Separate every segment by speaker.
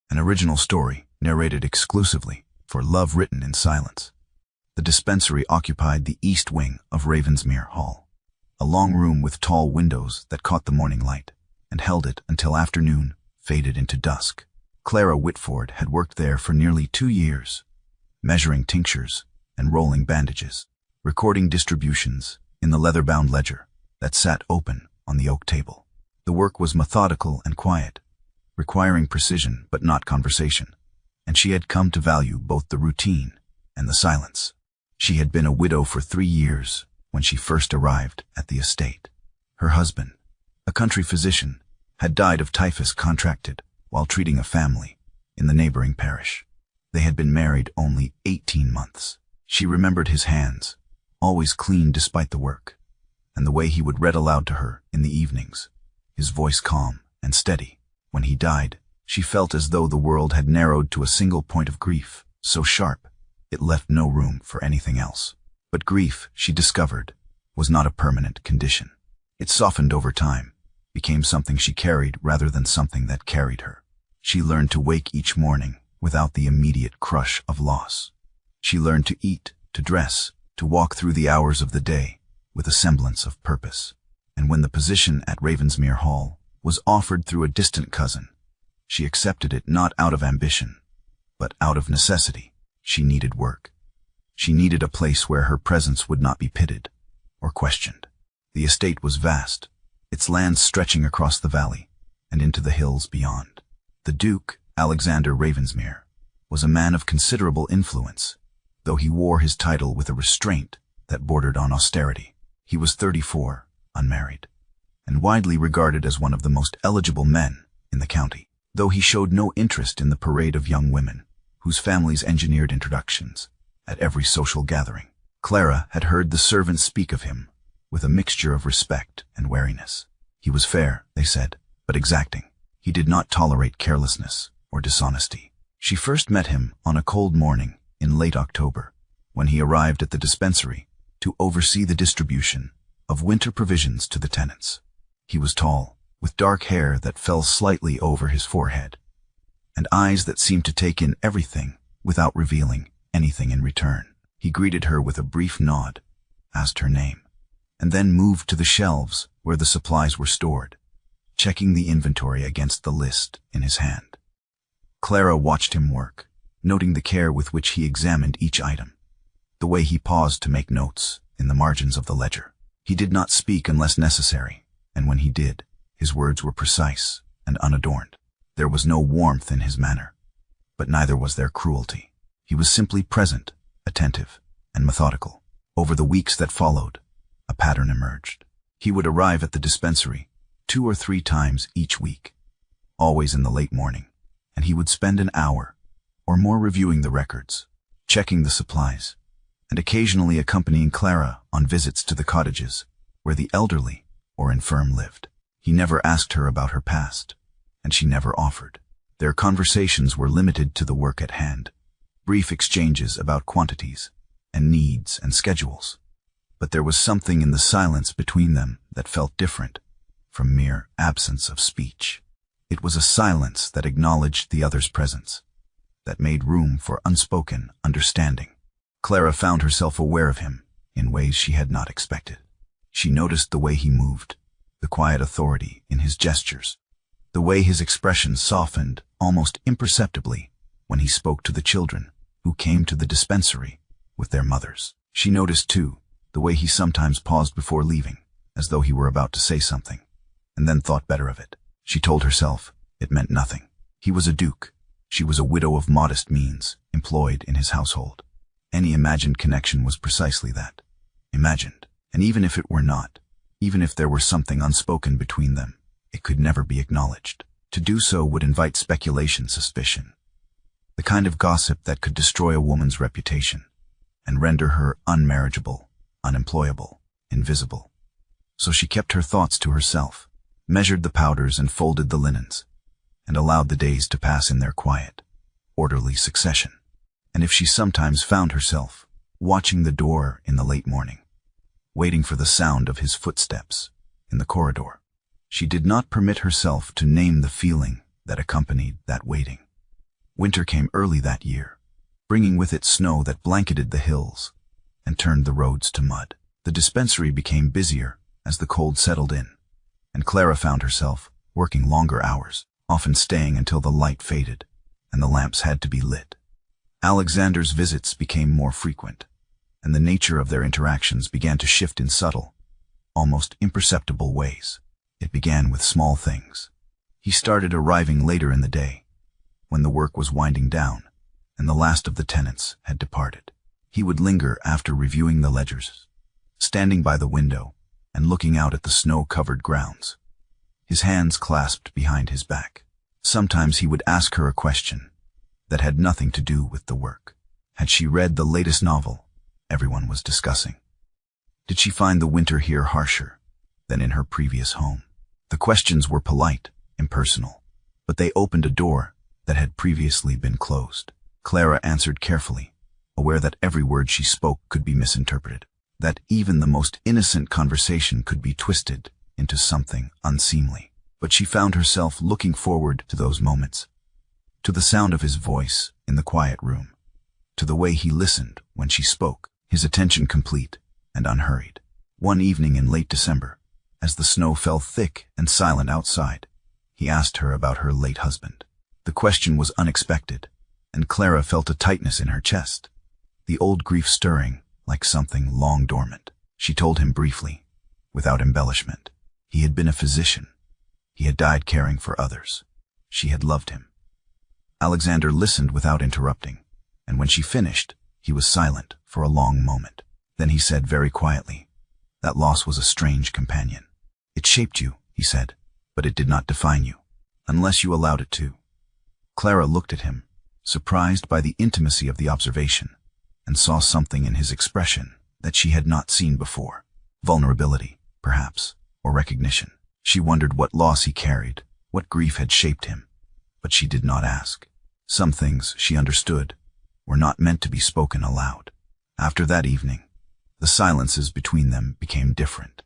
Speaker 1: an original story narrated exclusively for Love Written in Silence. The dispensary occupied the east wing of Ravensmere Hall, a long room with tall windows that caught the morning light and held it until afternoon faded into dusk. Clara Whitford had worked there for nearly 2 years, measuring tinctures and rolling bandages, recording distributions in the leather-bound ledger that sat open on the oak table. The work was methodical and quiet, requiring precision but not conversation, and she had come to value both the routine and the silence. She had been a widow for 3 years when she first arrived at the estate. Her husband, a country physician, had died of typhus contracted while treating a family in the neighboring parish. They had been married only 18 months. She remembered his hands, always clean despite the work, and the way he would read aloud to her in the evenings, his voice calm and steady. When he died, she felt as though the world had narrowed to a single point of grief, so sharp it left no room for anything else. But grief, she discovered, was not a permanent condition. It softened over time, became something she carried rather than something that carried her. She learned to wake each morning without the immediate crush of loss. She learned to eat, to dress, to walk through the hours of the day with a semblance of purpose. And when the position at Ravensmere Hall was offered through a distant cousin, she accepted it not out of ambition, but out of necessity. She needed work. She needed a place where her presence would not be pitied or questioned. The estate was vast, its lands stretching across the valley and into the hills beyond. The Duke, Alexander Ravensmere, was a man of considerable influence, though he wore his title with a restraint that bordered on austerity. He was 34, unmarried, and widely regarded as one of the most eligible men in the county, though he showed no interest in the parade of young women whose families engineered introductions at every social gathering. Clara had heard the servants speak of him with a mixture of respect and wariness. He was fair, they said, but exacting. He did not tolerate carelessness or dishonesty. She first met him on a cold morning in late October, when he arrived at the dispensary to oversee the distribution of winter provisions to the tenants. He was tall, with dark hair that fell slightly over his forehead, and eyes that seemed to take in everything without revealing anything in return. He greeted her with a brief nod, asked her name, and then moved to the shelves where the supplies were stored, checking the inventory against the list in his hand. Clara watched him work, noting the care with which he examined each item, the way he paused to make notes in the margins of the ledger. He did not speak unless necessary, and when he did, his words were precise and unadorned. There was no warmth in his manner, but neither was there cruelty. He was simply present, attentive, and methodical. Over the weeks that followed, a pattern emerged. He would arrive at the dispensary 2 or 3 times each week, always in the late morning, and he would spend an hour or more reviewing the records, checking the supplies, and occasionally accompanying Clara on visits to the cottages where the elderly or infirm lived. He never asked her about her past, and she never offered. Their conversations were limited to the work at hand, brief exchanges about quantities and needs and schedules. But there was something in the silence between them that felt different from mere absence of speech. It was a silence that acknowledged the other's presence, that made room for unspoken understanding. Clara found herself aware of him in ways she had not expected. She noticed the way he moved, the quiet authority in his gestures, the way his expression softened almost imperceptibly when he spoke to the children who came to the dispensary with their mothers. She noticed, too, the way he sometimes paused before leaving, as though he were about to say something, and then thought better of it. She told herself it meant nothing. He was a duke. She was a widow of modest means, employed in his household. Any imagined connection was precisely that, imagined. And even if it were not, even if there were something unspoken between them, it could never be acknowledged. To do so would invite speculation, suspicion, the kind of gossip that could destroy a woman's reputation and render her unmarriageable, unemployable, invisible. So she kept her thoughts to herself, measured the powders and folded the linens, and allowed the days to pass in their quiet, orderly succession. And if she sometimes found herself watching the door in the late morning, waiting for the sound of his footsteps in the corridor, she did not permit herself to name the feeling that accompanied that waiting. Winter came early that year, bringing with it snow that blanketed the hills and turned the roads to mud. The dispensary became busier as the cold settled in, and Clara found herself working longer hours, often staying until the light faded and the lamps had to be lit. Alexander's visits became more frequent, and the nature of their interactions began to shift in subtle, almost imperceptible ways. It began with small things. He started arriving later in the day, when the work was winding down and the last of the tenants had departed. He would linger after reviewing the ledgers, standing by the window and looking out at the snow-covered grounds, his hands clasped behind his back. Sometimes he would ask her a question that had nothing to do with the work. Had she read the latest novel everyone was discussing? Did she find the winter here harsher than in her previous home? The questions were polite, impersonal, but they opened a door that had previously been closed. Clara answered carefully, aware that every word she spoke could be misinterpreted, that even the most innocent conversation could be twisted into something unseemly. But she found herself looking forward to those moments, to the sound of his voice in the quiet room, to the way he listened when she spoke, his attention complete and unhurried. One evening in late December, as the snow fell thick and silent outside, he asked her about her late husband. The question was unexpected, and Clara felt a tightness in her chest, the old grief stirring like something long dormant. She told him briefly, without embellishment. He had been a physician. He had died caring for others. She had loved him. Alexander listened without interrupting, and when she finished, he was silent for a long moment. Then he said very quietly, "That loss was a strange companion. It shaped you," he said, "but it did not define you, unless you allowed it to." Clara looked at him, surprised by the intimacy of the observation, and saw something in his expression that she had not seen before. Vulnerability, perhaps, or recognition. She wondered what loss he carried, what grief had shaped him, but she did not ask. Some things, she understood, were not meant to be spoken aloud. After that evening, the silences between them became different.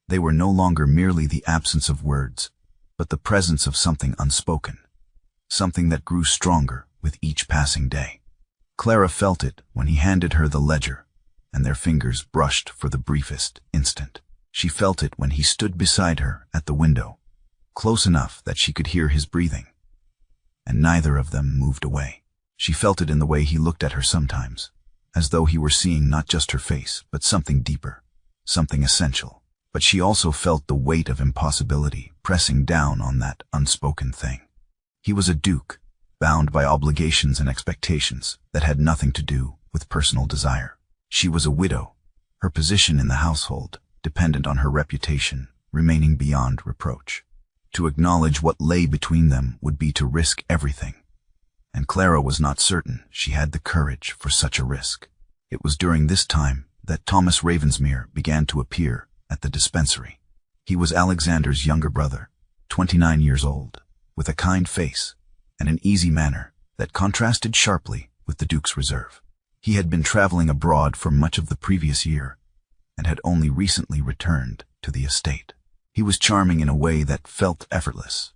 Speaker 1: They were no longer merely the absence of words, but the presence of something unspoken, something that grew stronger with each passing day. Clara felt it when he handed her the ledger, and their fingers brushed for the briefest instant. She felt it when he stood beside her at the window, close enough that she could hear his breathing, and neither of them moved away. She felt it in the way he looked at her sometimes, as though he were seeing not just her face, but something deeper, something essential. But she also felt the weight of impossibility pressing down on that unspoken thing. He was a duke, bound by obligations and expectations that had nothing to do with personal desire. She was a widow, her position in the household dependent on her reputation remaining beyond reproach. To acknowledge what lay between them would be to risk everything, and Clara was not certain she had the courage for such a risk. It was during this time that Thomas Ravensmere began to appear at the dispensary. He was Alexander's younger brother, 29 years old, with a kind face and an easy manner that contrasted sharply with the Duke's reserve. He had been traveling abroad for much of the previous year and had only recently returned to the estate. He was charming in a way that felt effortless,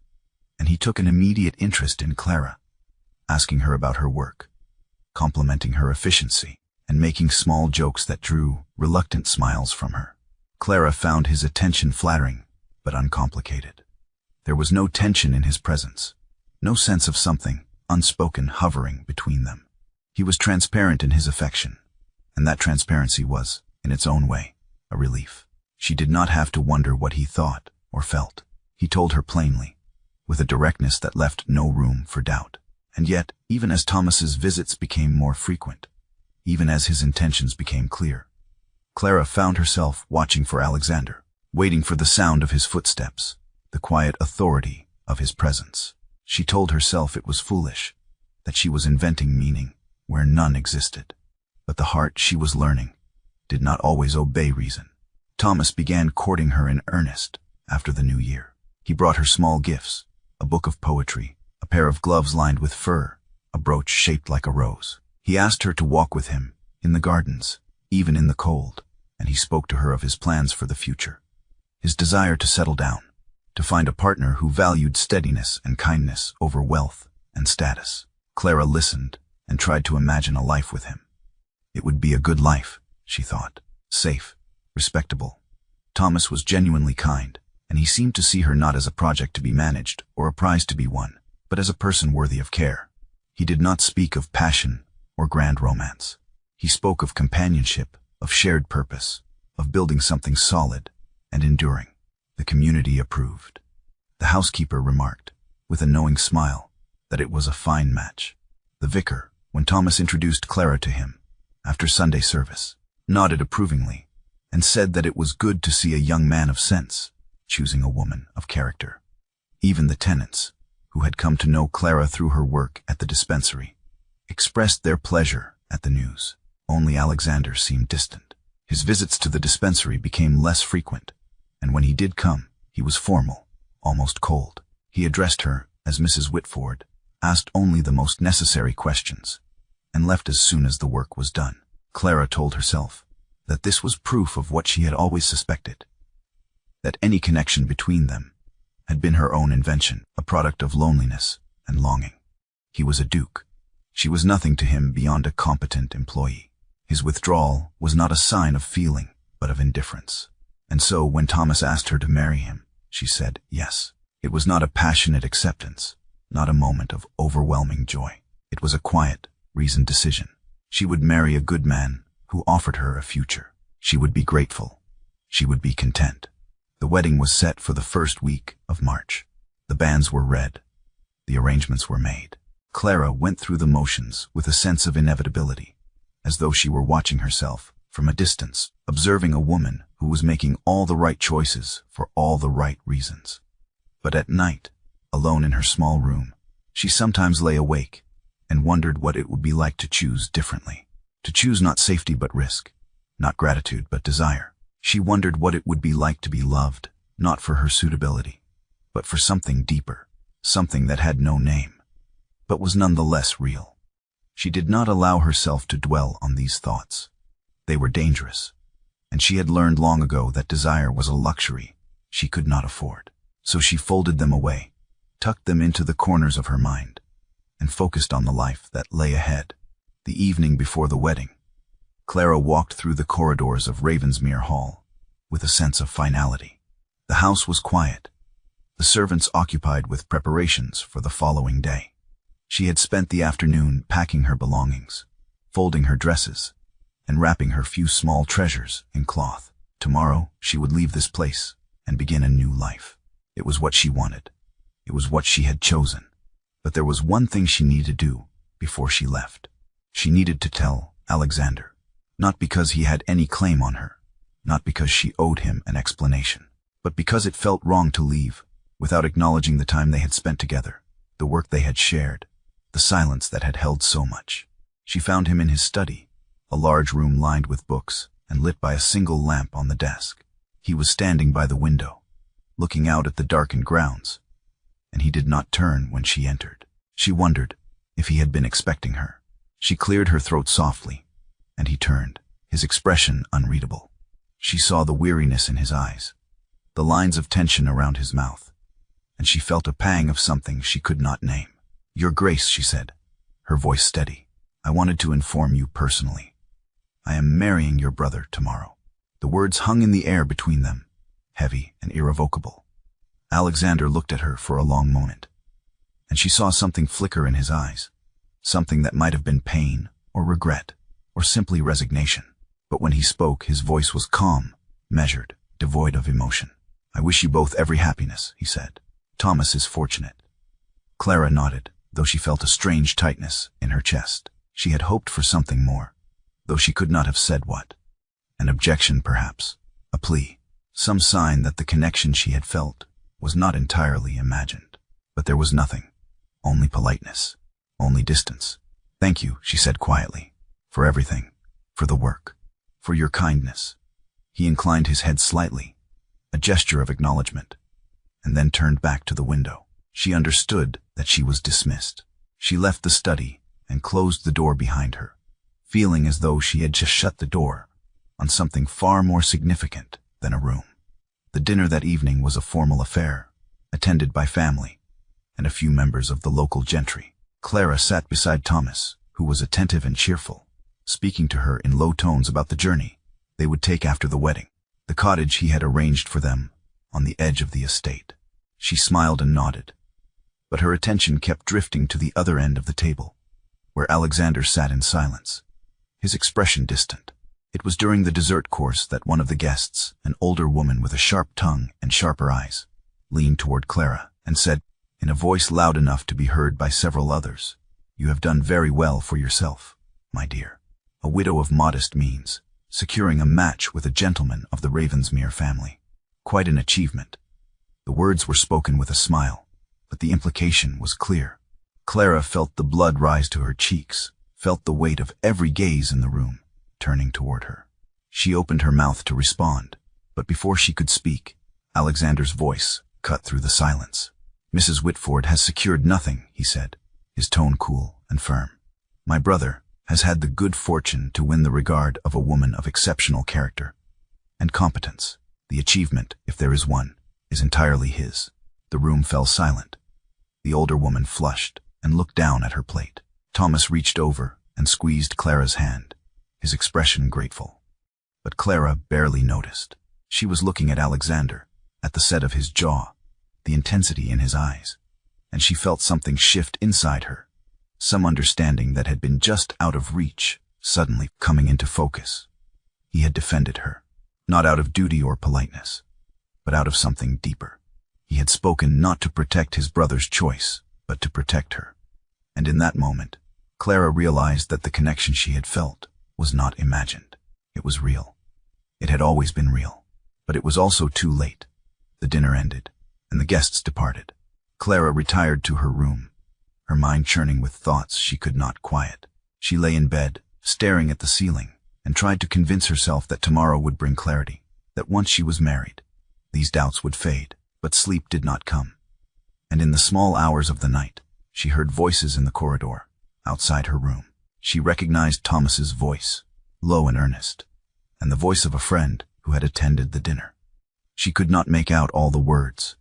Speaker 1: and he took an immediate interest in Clara, asking her about her work, complimenting her efficiency, and making small jokes that drew reluctant smiles from her. Clara found his attention flattering, but uncomplicated. There was no tension in his presence, no sense of something unspoken hovering between them. He was transparent in his affection, and that transparency was, in its own way, a relief. She did not have to wonder what he thought or felt. He told her plainly, with a directness that left no room for doubt. And yet, even as Thomas's visits became more frequent, even as his intentions became clear, Clara found herself watching for Alexander, waiting for the sound of his footsteps, the quiet authority of his presence. She told herself it was foolish, that she was inventing meaning where none existed. But the heart, she was learning, did not always obey reason. Thomas began courting her in earnest after the new year. He brought her small gifts, a book of poetry, a pair of gloves lined with fur, a brooch shaped like a rose. He asked her to walk with him in the gardens, even in the cold, and he spoke to her of his plans for the future, his desire to settle down, to find a partner who valued steadiness and kindness over wealth and status. Clara listened and tried to imagine a life with him. It would be a good life, she thought. Safe, respectable. Thomas was genuinely kind, and he seemed to see her not as a project to be managed or a prize to be won, but as a person worthy of care. He did not speak of passion or grand romance. He spoke of companionship, of shared purpose, of building something solid and enduring. The community approved. The housekeeper remarked, with a knowing smile, that it was a fine match. The vicar, when Thomas introduced Clara to him, after Sunday service, nodded approvingly and said that it was good to see a young man of sense choosing a woman of character. Even the tenants, who had come to know Clara through her work at the dispensary, expressed their pleasure at the news. Only Alexander seemed distant. His visits to the dispensary became less frequent, and when he did come, he was formal, almost cold. He addressed her as Mrs. Whitford, asked only the most necessary questions, and left as soon as the work was done. Clara told herself that this was proof of what she had always suspected, that any connection between them had been her own invention, a product of loneliness and longing. He was a duke. She was nothing to him beyond a competent employee. His withdrawal was not a sign of feeling, but of indifference. And so, when Thomas asked her to marry him, she said yes. It was not a passionate acceptance, not a moment of overwhelming joy. It was a quiet, reasoned decision. She would marry a good man who offered her a future. She would be grateful. She would be content. The wedding was set for the first week of March. The banns were read. The arrangements were made. Clara went through the motions with a sense of inevitability, as though she were watching herself from a distance, observing a woman who was making all the right choices for all the right reasons. But at night, alone in her small room, she sometimes lay awake and wondered what it would be like to choose differently. To choose not safety but risk, not gratitude but desire. She wondered what it would be like to be loved, not for her suitability, but for something deeper, something that had no name, but was nonetheless real. She did not allow herself to dwell on these thoughts. They were dangerous, and she had learned long ago that desire was a luxury she could not afford. So she folded them away, tucked them into the corners of her mind, and focused on the life that lay ahead. The evening before the wedding, Clara walked through the corridors of Ravensmere Hall with a sense of finality. The house was quiet, the servants occupied with preparations for the following day. She had spent the afternoon packing her belongings, folding her dresses, and wrapping her few small treasures in cloth. Tomorrow she would leave this place and begin a new life. It was what she wanted. It was what she had chosen. But there was one thing she needed to do before she left. She needed to tell Alexander, not because he had any claim on her, not because she owed him an explanation, but because it felt wrong to leave without acknowledging the time they had spent together, the work they had shared, the silence that had held so much. She found him in his study, a large room lined with books and lit by a single lamp on the desk. He was standing by the window, looking out at the darkened grounds, and he did not turn when she entered. She wondered if he had been expecting her. She cleared her throat softly, and he turned, his expression unreadable. She saw the weariness in his eyes, the lines of tension around his mouth, and she felt a pang of something she could not name. "Your Grace," she said, her voice steady, "I wanted to inform you personally. I am marrying your brother tomorrow." The words hung in the air between them, heavy and irrevocable. Alexander looked at her for a long moment, and she saw something flicker in his eyes, something that might have been pain or regret or simply resignation. But when he spoke, his voice was calm, measured, devoid of emotion. "I wish you both every happiness," he said. "Thomas is fortunate." Clara nodded, though she felt a strange tightness in her chest. She had hoped for something more, though she could not have said what. An objection, perhaps, a plea, some sign that the connection she had felt was not entirely imagined. But there was nothing, only politeness, only distance. "Thank you," she said quietly, "for everything, for the work, for your kindness." He inclined his head slightly, a gesture of acknowledgement, and then turned back to the window. She understood that she was dismissed. She left the study and closed the door behind her, feeling as though she had just shut the door on something far more significant than a room. The dinner that evening was a formal affair, attended by family and a few members of the local gentry. Clara sat beside Thomas, who was attentive and cheerful, speaking to her in low tones about the journey they would take after the wedding, the cottage he had arranged for them on the edge of the estate. She smiled and nodded, but her attention kept drifting to the other end of the table, where Alexander sat in silence, his expression distant. It was during the dessert course that one of the guests, an older woman with a sharp tongue and sharper eyes, leaned toward Clara and said, in a voice loud enough to be heard by several others, "You have done very well for yourself, my dear. A widow of modest means, securing a match with a gentleman of the Ravensmere family. Quite an achievement." The words were spoken with a smile, but the implication was clear. Clara felt the blood rise to her cheeks, felt the weight of every gaze in the room turning toward her. She opened her mouth to respond, but before she could speak, Alexander's voice cut through the silence. "Mrs. Whitford has secured nothing," he said, his tone cool and firm. "My brother has had the good fortune to win the regard of a woman of exceptional character and competence. The achievement, if there is one, is entirely his." The room fell silent. The older woman flushed and looked down at her plate. Thomas reached over and squeezed Clara's hand, his expression grateful. But Clara barely noticed. She was looking at Alexander, at the set of his jaw, the intensity in his eyes, and she felt something shift inside her, some understanding that had been just out of reach, suddenly coming into focus. He had defended her, not out of duty or politeness, but out of something deeper. He had spoken not to protect his brother's choice, but to protect her. And in that moment, Clara realized that the connection she had felt was not imagined. It was real. It had always been real. But it was also too late. The dinner ended, and the guests departed. Clara retired to her room, her mind churning with thoughts she could not quiet. She lay in bed, staring at the ceiling, and tried to convince herself that tomorrow would bring clarity, that once she was married, these doubts would fade. But sleep did not come. And in the small hours of the night, she heard voices in the corridor, outside her room. She recognized Thomas's voice, low and earnest, and the voice of a friend who had attended the dinner. She could not make out all the words,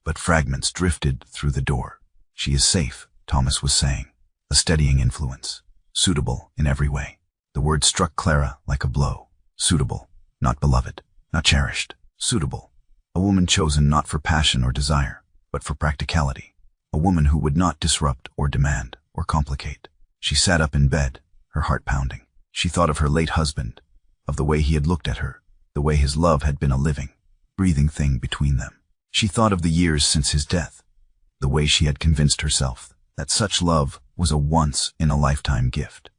Speaker 1: but fragments drifted through the door. "She is safe," Thomas was saying, a steadying influence, suitable in every way. The word struck Clara like a blow. Suitable, not beloved, not cherished, suitable. A woman chosen not for passion or desire, but for practicality. A woman who would not disrupt or demand or complicate. She sat up in bed, her heart pounding. She thought of her late husband, of the way he had looked at her, the way his love had been a living, breathing thing between them. She thought of the years since his death, the way she had convinced herself that such love was a once-in-a-lifetime gift,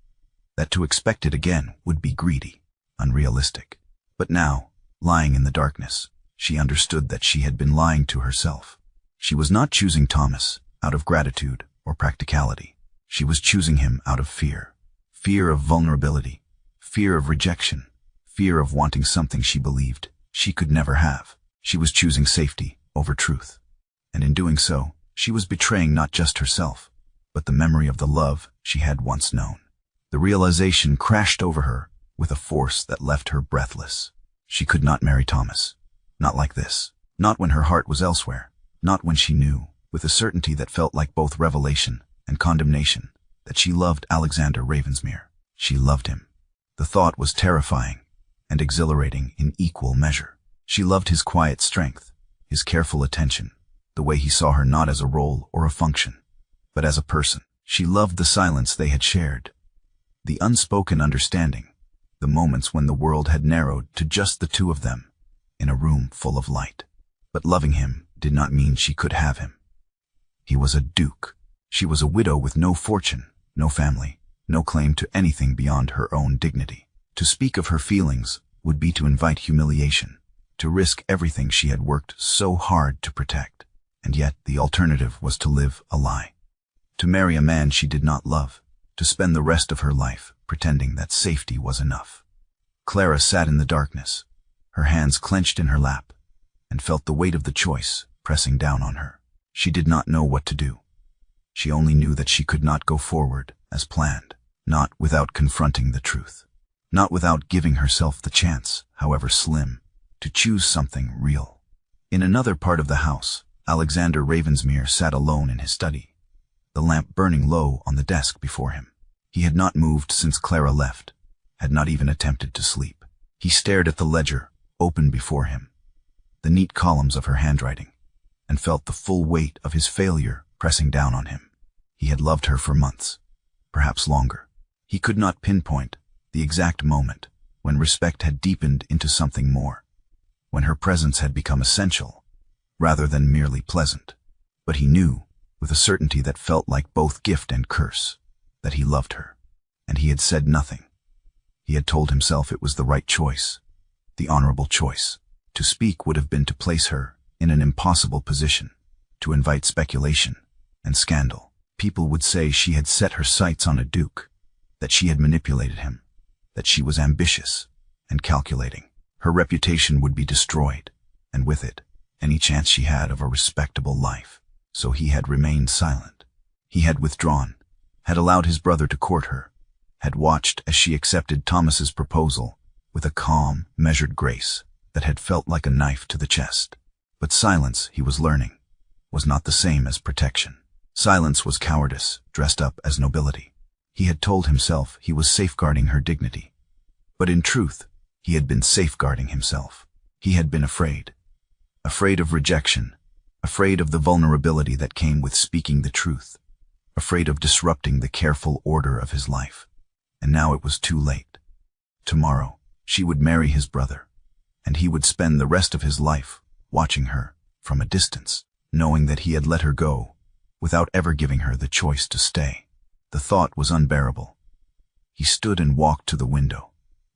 Speaker 1: that to expect it again would be greedy, unrealistic. But now, lying in the darkness, she understood that she had been lying to herself. She was not choosing Thomas out of gratitude or practicality. She was choosing him out of fear. Fear of vulnerability, fear of rejection, fear of wanting something she believed she could never have. She was choosing safety over truth. And in doing so, she was betraying not just herself, but the memory of the love she had once known. The realization crashed over her with a force that left her breathless. She could not marry Thomas. Not like this. Not when her heart was elsewhere. Not when she knew, with a certainty that felt like both revelation and condemnation, that she loved Alexander Ravensmere. She loved him. The thought was terrifying and exhilarating in equal measure. She loved his quiet strength, his careful attention, the way he saw her not as a role or a function, but as a person. She loved the silence they had shared, the unspoken understanding, the moments when the world had narrowed to just the two of them, in a room full of light. But loving him did not mean she could have him. He was a duke. She was a widow with no fortune, no family, no claim to anything beyond her own dignity. To speak of her feelings would be to invite humiliation, to risk everything she had worked so hard to protect. And yet the alternative was to live a lie. To marry a man she did not love, to spend the rest of her life pretending that safety was enough. Clara sat in the darkness, her hands clenched in her lap, and felt the weight of the choice pressing down on her. She did not know what to do. She only knew that she could not go forward as planned, not without confronting the truth, not without giving herself the chance, however slim, to choose something real. In another part of the house, Alexander Ravensmere sat alone in his study, the lamp burning low on the desk before him. He had not moved since Clara left, had not even attempted to sleep. He stared at the ledger, open before him, the neat columns of her handwriting, and felt the full weight of his failure pressing down on him. He had loved her for months, perhaps longer. He could not pinpoint the exact moment when respect had deepened into something more, when her presence had become essential, rather than merely pleasant. But he knew, with a certainty that felt like both gift and curse, that he loved her, and he had said nothing. He had told himself it was the right choice, the honorable choice. To speak would have been to place her in an impossible position, to invite speculation and scandal. People would say she had set her sights on a duke, that she had manipulated him, that she was ambitious and calculating. Her reputation would be destroyed, and with it, any chance she had of a respectable life. So he had remained silent. He had withdrawn, had allowed his brother to court her, had watched as she accepted Thomas's proposal with a calm, measured grace that had felt like a knife to the chest. But silence, he was learning, was not the same as protection. Silence was cowardice dressed up as nobility. He had told himself he was safeguarding her dignity, but in truth, he had been safeguarding himself. He had been afraid of rejection, afraid of the vulnerability that came with speaking the truth, afraid of disrupting the careful order of his life. And now it was too late. Tomorrow, she would marry his brother, and he would spend the rest of his life watching her from a distance, knowing that he had let her go without ever giving her the choice to stay. The thought was unbearable. He stood and walked to the window,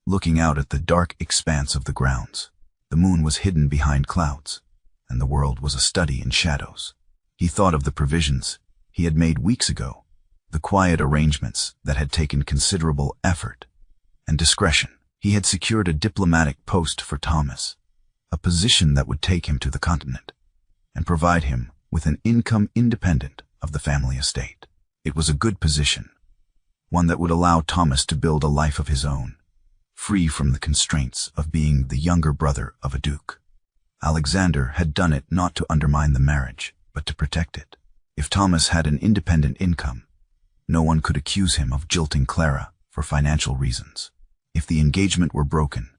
Speaker 1: looking out at the dark expanse of the grounds. The moon was hidden behind clouds, and the world was a study in shadows. He thought of the provisions he had made weeks ago, the quiet arrangements that had taken considerable effort and discretion. He had secured a diplomatic post for Thomas, a position that would take him to the continent and provide him with an income independent of the family estate. It was a good position, one that would allow Thomas to build a life of his own, free from the constraints of being the younger brother of a duke. Alexander had done it not to undermine the marriage, but to protect it. If Thomas had an independent income, no one could accuse him of jilting Clara for financial reasons. If the engagement were broken,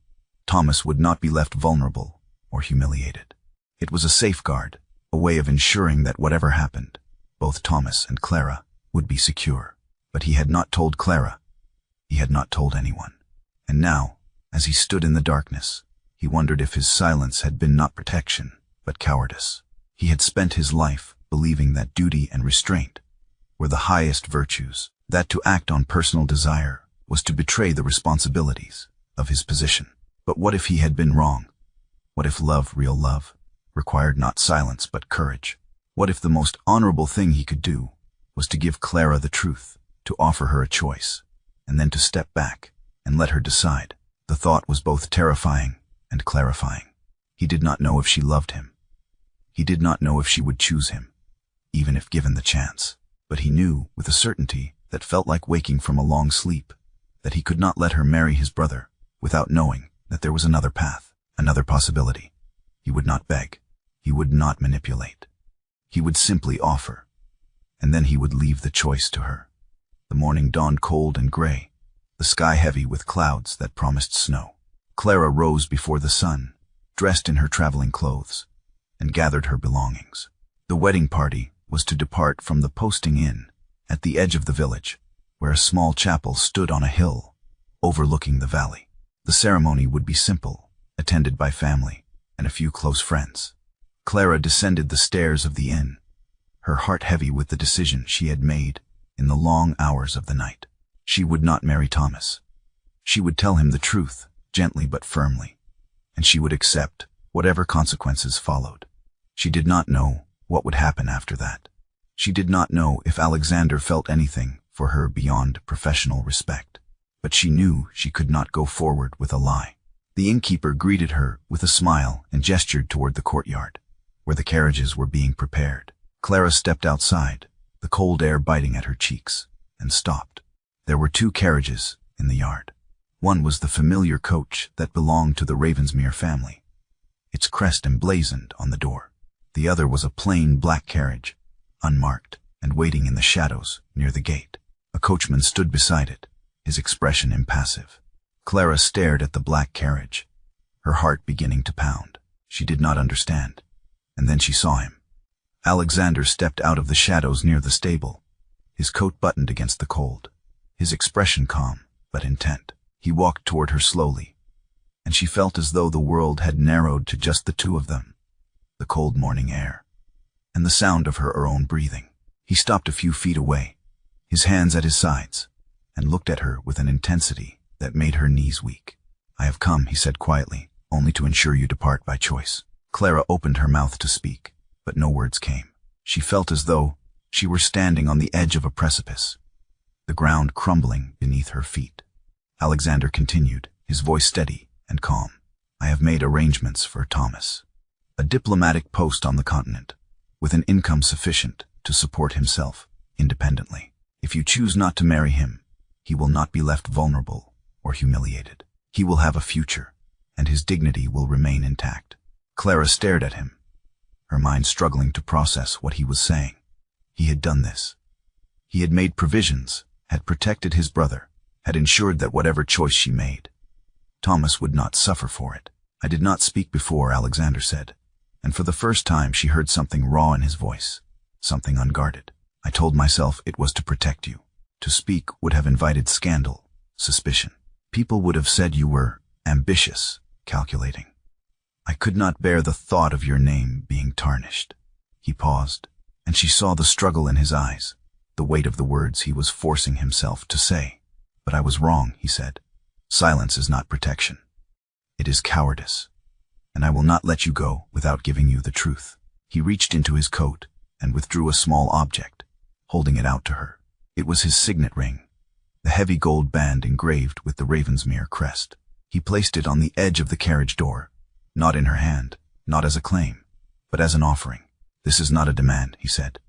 Speaker 1: Thomas would not be left vulnerable or humiliated. It was a safeguard, a way of ensuring that whatever happened, both Thomas and Clara would be secure. But he had not told Clara. He had not told anyone. And now, as he stood in the darkness, he wondered if his silence had been not protection, but cowardice. He had spent his life believing that duty and restraint were the highest virtues, that to act on personal desire was to betray the responsibilities of his position. But what if he had been wrong? What if love, real love, required not silence but courage? What if the most honorable thing he could do was to give Clara the truth, to offer her a choice, and then to step back and let her decide? The thought was both terrifying and clarifying. He did not know if she loved him. He did not know if she would choose him, even if given the chance. But he knew, with a certainty that felt like waking from a long sleep, that he could not let her marry his brother without knowing that there was another path, another possibility. He would not beg. He would not manipulate. He would simply offer, and then he would leave the choice to her. The morning dawned cold and gray, the sky heavy with clouds that promised snow. Clara rose before the sun, dressed in her traveling clothes, and gathered her belongings. The wedding party was to depart from the posting inn at the edge of the village, where a small chapel stood on a hill overlooking the valley. The ceremony would be simple, attended by family and a few close friends. Clara descended the stairs of the inn, her heart heavy with the decision she had made in the long hours of the night. She would not marry Thomas. She would tell him the truth, gently but firmly, and she would accept whatever consequences followed. She did not know what would happen after that. She did not know if Alexander felt anything for her beyond professional respect, but she knew she could not go forward with a lie. The innkeeper greeted her with a smile and gestured toward the courtyard, where the carriages were being prepared. Clara stepped outside, the cold air biting at her cheeks, and stopped. There were 2 carriages in the yard. One was the familiar coach that belonged to the Ravensmere family, its crest emblazoned on the door. The other was a plain black carriage, unmarked. and waiting in the shadows near the gate. A coachman stood beside it, his expression impassive. Clara stared at the black carriage, her heart beginning to pound. She did not understand. And then she saw him. Alexander stepped out of the shadows near the stable, his coat buttoned against the cold, his expression calm but intent. He walked toward her slowly, and she felt as though the world had narrowed to just the two of them, the cold morning air, and the sound of her own breathing. He stopped a few feet away, his hands at his sides, and looked at her with an intensity that made her knees weak. "I have come," he said quietly, "only to ensure you depart by choice." Clara opened her mouth to speak, but no words came. She felt as though she were standing on the edge of a precipice, the ground crumbling beneath her feet. Alexander continued, his voice steady and calm. "I have made arrangements for Thomas, a diplomatic post on the continent, with an income sufficient to support himself independently. If you choose not to marry him, he will not be left vulnerable or humiliated. He will have a future, and his dignity will remain intact." Clara stared at him, her mind struggling to process what he was saying. He had done this. He had made provisions, had protected his brother, had ensured that whatever choice she made, Thomas would not suffer for it. "I did not speak before," Alexander said, and for the first time she heard something raw in his voice, something unguarded. "I told myself it was to protect you. To speak would have invited scandal, suspicion. People would have said you were ambitious, calculating. I could not bear the thought of your name being tarnished." He paused, and she saw the struggle in his eyes, the weight of the words he was forcing himself to say. "But I was wrong," he said. "Silence is not protection. It is cowardice, and I will not let you go without giving you the truth." He reached into his coat and withdrew a small object, holding it out to her. It was his signet ring, the heavy gold band engraved with the Ravensmere crest. He placed it on the edge of the carriage door, not in her hand, not as a claim, but as an offering. "This is not a demand," he said.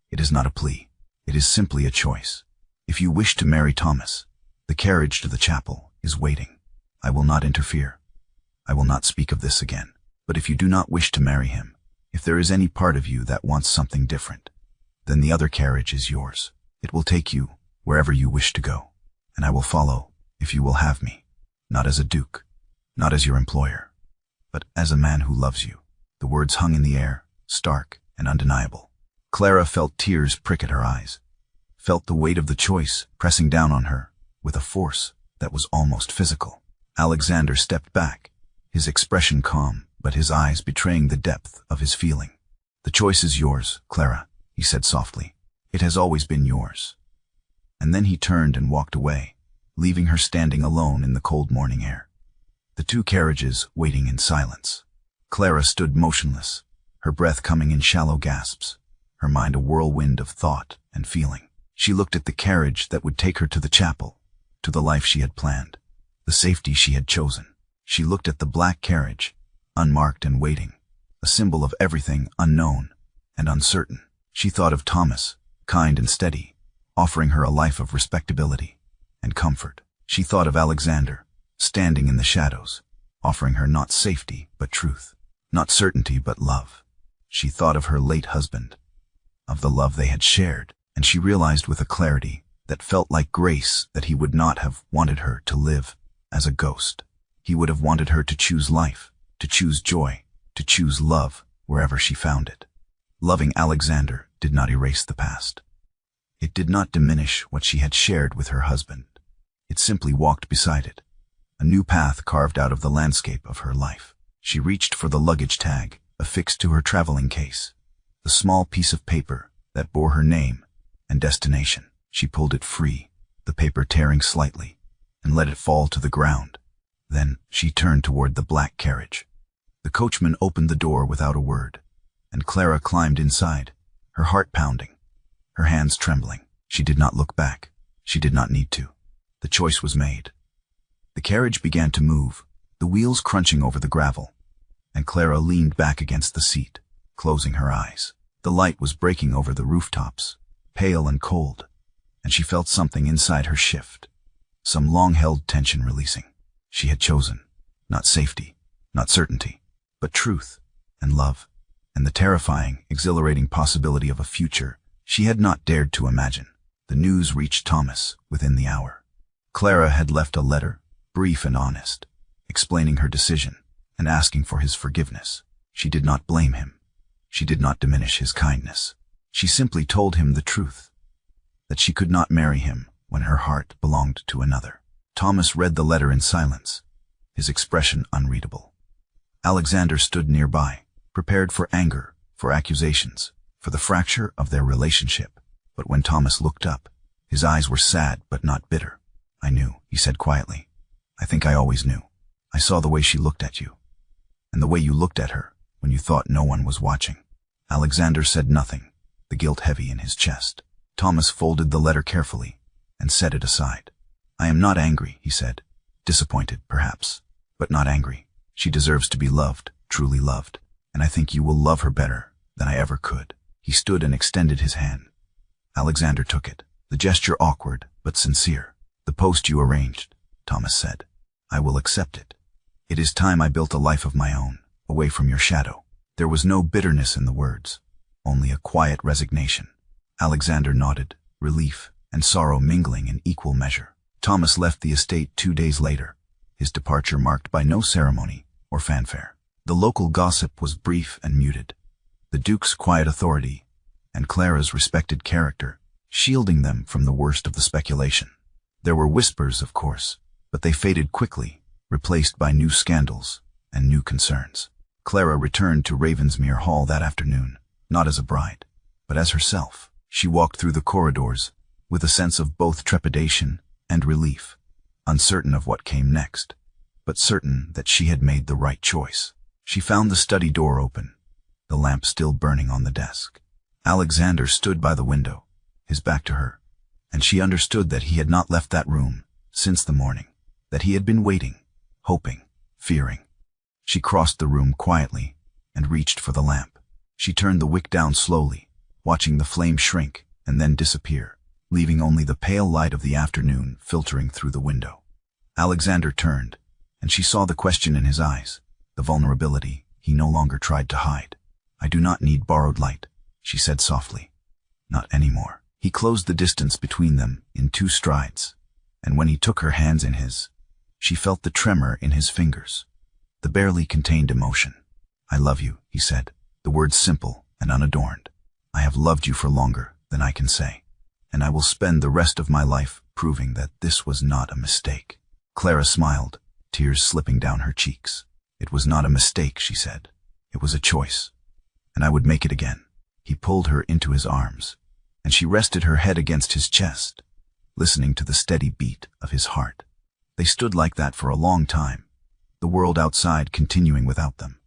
Speaker 1: "It is not a plea. It is simply a choice. If you wish to marry Thomas, the carriage to the chapel is waiting. I will not interfere. I will not speak of this again. But if you do not wish to marry him, if there is any part of you that wants something different, then the other carriage is yours. It will take you wherever you wish to go, and I will follow if you will have me, not as a duke, not as your employer, but as a man who loves you." The words hung in the air, stark and undeniable. Clara felt tears prick at her eyes, felt the weight of the choice pressing down on her with a force that was almost physical. Alexander stepped back, his expression calm, but his eyes betraying the depth of his feeling. "The choice is yours, Clara," he said softly. "It has always been yours." And then he turned and walked away, leaving her standing alone in the cold morning air, the two carriages waiting in silence. Clara stood motionless, her breath coming in shallow gasps, her mind a whirlwind of thought and feeling. She looked at the carriage that would take her to the chapel, to the life she had planned, the safety she had chosen. She looked at the black carriage, unmarked and waiting, a symbol of everything unknown and uncertain. She thought of Thomas, kind and steady, offering her a life of respectability and comfort. She thought of Alexander, standing in the shadows, offering her not safety but truth, not certainty but love. She thought of her late husband, of the love they had shared, and she realized with a clarity that felt like grace that he would not have wanted her to live as a ghost. He would have wanted her to choose life, to choose joy, to choose love wherever she found it. Loving Alexander did not erase the past. It did not diminish what she had shared with her husband. It simply walked beside it, a new path carved out of the landscape of her life. She reached for the luggage tag affixed to her traveling case, the small piece of paper that bore her name and destination. She pulled it free, the paper tearing slightly, and let it fall to the ground. Then she turned toward the black carriage. The coachman opened the door without a word, and Clara climbed inside, her heart pounding, her hands trembling. She did not look back. She did not need to. The choice was made. The carriage began to move, the wheels crunching over the gravel, and Clara leaned back against the seat, closing her eyes. The light was breaking over the rooftops, pale and cold, and she felt something inside her shift, some long-held tension releasing. She had chosen, not safety, not certainty, but truth and love, and the terrifying, exhilarating possibility of a future She had not dared to imagine. The news reached Thomas within the hour. Clara had left a letter, brief and honest, explaining her decision and asking for his forgiveness. She did not blame him. She did not diminish his kindness. She simply told him the truth, that she could not marry him when her heart belonged to another. Thomas read the letter in silence, his expression unreadable. Alexander stood nearby, prepared for anger, for accusations, for the fracture of their relationship. But when Thomas looked up, his eyes were sad but not bitter. "I knew," he said quietly. "I think I always knew. I saw the way she looked at you, and the way you looked at her when you thought no one was watching." Alexander said nothing, the guilt heavy in his chest. Thomas folded the letter carefully and set it aside. "I am not angry," he said. "Disappointed, perhaps, but not angry. She deserves to be loved, truly loved, and I think you will love her better than I ever could." He stood and extended his hand. Alexander took it, the gesture awkward but sincere. "The post you arranged," Thomas said. "I will accept it. It is time I built a life of my own, away from your shadow." There was no bitterness in the words, only a quiet resignation. Alexander nodded, relief and sorrow mingling in equal measure. Thomas left the estate 2 days later, his departure marked by no ceremony or fanfare. The local gossip was brief and muted, the Duke's quiet authority and Clara's respected character shielding them from the worst of the speculation. There were whispers, of course, but they faded quickly, replaced by new scandals and new concerns. Clara returned to Ravensmere Hall that afternoon, not as a bride, but as herself. She walked through the corridors with a sense of both trepidation and relief, uncertain of what came next, but certain that she had made the right choice. She found the study door open, the lamp still burning on the desk. Alexander stood by the window, his back to her, and she understood that he had not left that room since the morning, that he had been waiting, hoping, fearing. She crossed the room quietly and reached for the lamp. She turned the wick down slowly, watching the flame shrink and then disappear, leaving only the pale light of the afternoon filtering through the window. Alexander turned, and she saw the question in his eyes, the vulnerability he no longer tried to hide. "I do not need borrowed light," she said softly. "Not anymore." He closed the distance between them in 2 strides, and when he took her hands in his, she felt the tremor in his fingers, the barely contained emotion. "I love you," he said, the words simple and unadorned. "I have loved you for longer than I can say, and I will spend the rest of my life proving that this was not a mistake." Clara smiled, tears slipping down her cheeks. "It was not a mistake," she said. "It was a choice, and I would make it again." He pulled her into his arms, and she rested her head against his chest, listening to the steady beat of his heart. They stood like that for a long time, the world outside continuing without them,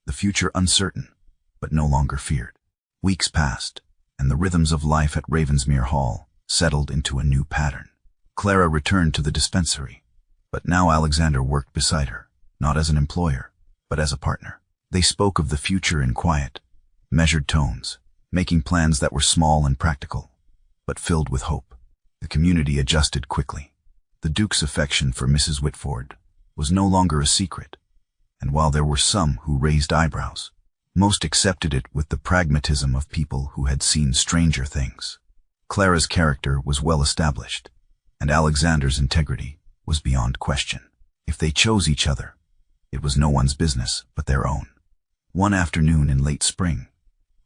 Speaker 1: the future uncertain, but no longer feared. Weeks passed, and the rhythms of life at Ravensmere Hall settled into a new pattern. Clara returned to the dispensary, but now Alexander worked beside her, not as an employer, but as a partner. They spoke of the future in quiet, measured tones, making plans that were small and practical, but filled with hope. The community adjusted quickly. The Duke's affection for Mrs. Whitford was no longer a secret, and while there were some who raised eyebrows, most accepted it with the pragmatism of people who had seen stranger things. Clara's character was well established, and Alexander's integrity was beyond question. If they chose each other, it was no one's business but their own. One afternoon in late spring,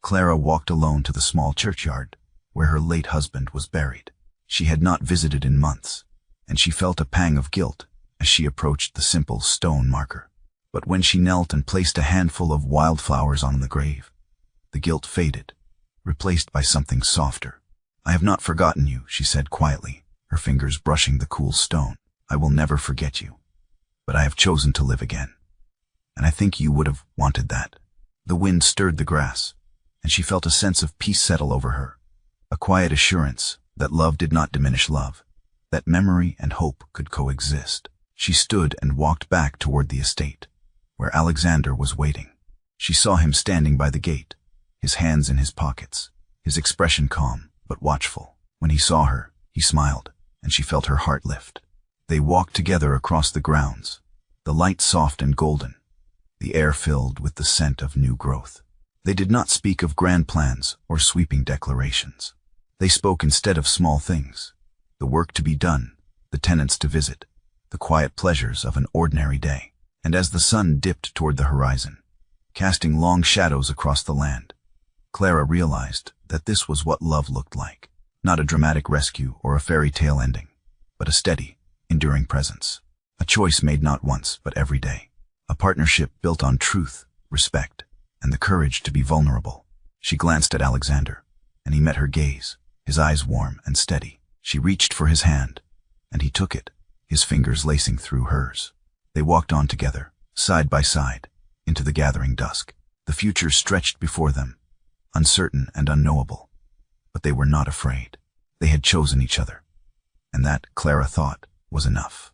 Speaker 1: Clara walked alone to the small churchyard where her late husband was buried. She had not visited in months, and she felt a pang of guilt as she approached the simple stone marker. But when she knelt and placed a handful of wildflowers on the grave, the guilt faded, replaced by something softer. "I have not forgotten you," she said quietly, her fingers brushing the cool stone. "I will never forget you, but I have chosen to live again, and I think you would have wanted that." The wind stirred the grass, and she felt a sense of peace settle over her, a quiet assurance that love did not diminish love, that memory and hope could coexist. She stood and walked back toward the estate, where Alexander was waiting. She saw him standing by the gate, his hands in his pockets, his expression calm but watchful. When he saw her, he smiled, and she felt her heart lift. They walked together across the grounds, the light soft and golden, the air filled with the scent of new growth. They did not speak of grand plans or sweeping declarations. They spoke instead of small things, the work to be done, the tenants to visit, the quiet pleasures of an ordinary day. And as the sun dipped toward the horizon, casting long shadows across the land, Clara realized that this was what love looked like. Not a dramatic rescue or a fairy tale ending, but a steady, enduring presence. A choice made not once, but every day. A partnership built on truth, respect, and the courage to be vulnerable. She glanced at Alexander, and he met her gaze, his eyes warm and steady. She reached for his hand, and he took it, his fingers lacing through hers. They walked on together, side by side, into the gathering dusk. The future stretched before them, uncertain and unknowable. But they were not afraid. They had chosen each other, and that, Clara thought, was enough.